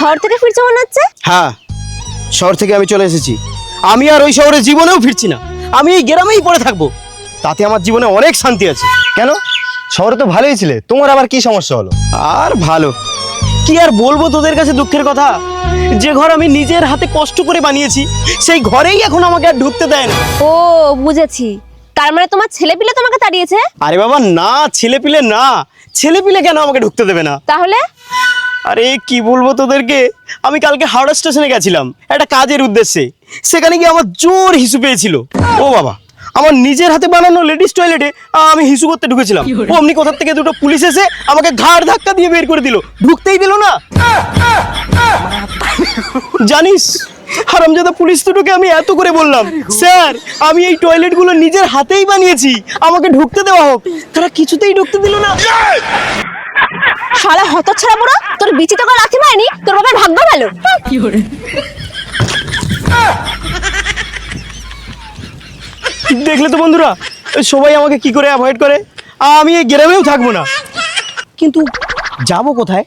শহর থেকে ফিরছো মনে হচ্ছে? হ্যাঁ, শহর থেকে আমি চলে এসেছি। আমি আর ওই শহরে জীবনেও ফিরছি না, আমি এই গ্রামেই পড়ে থাকবো। তাতে আমার জীবনে অনেক শান্তি আছে। কেন, শহরে তো ভালোই ছিলে, তোমার আবার কি সমস্যা হলো? আর ভালো কি আর বলবো তোদের কাছে দুঃখের কথা, যে ঘর আমি নিজের হাতে কষ্ট করে বানিয়েছি সেই ঘরেই এখন আমাকে আর ঢুকতে দেয় না। ও বুঝেছি, তার মানে তোমার ছেলেপিলে তোমাকে তাড়িয়েছে? আরে বাবা না, ছেলেপিলে না, ছেলেপিলে কেন আমাকে ঢুকতে দেবে না? তাহলে? আরে কি বলবো তোদেরকে, আমি কালকে হাওড়া স্টেশনে গেছিলাম একটা কাজের উদ্দেশ্যে। সেখানে গিয়ে আমার জোর হিসু পেয়েছিল। ও বাবা, আমার নিজের হাতে বানানো লেডিস টয়লেটে আমি হিসু করতে ঢুকেছিলাম, অমনি কোথা থেকে দুটো পুলিশ এসে আমাকে ঘাড় ধাক্কা দিয়ে বের করে দিল, ঢুকতেই দিল না। জানিস হারামজাদা পুলিশ দুটোকে আমি এত করে বললাম, স্যার আমি এই টয়লেটগুলো নিজের হাতেই বানিয়েছি, আমাকে ঢুকতে দেওয়া হোক, তারা কিছুতেই ঢুকতে দিল না। শালা হতচ্ছাড়া বুড়ো, তোর বিচি তো রাখতে পারেনি, তোর বাবার ভাগ্য ভালো। দেখলে তো বন্ধুরা, সবাই আমাকে কি করে অ্যাভয়েড করে। আমি এই গ্রামেও থাকবো না, কিন্তু যাবো কোথায়?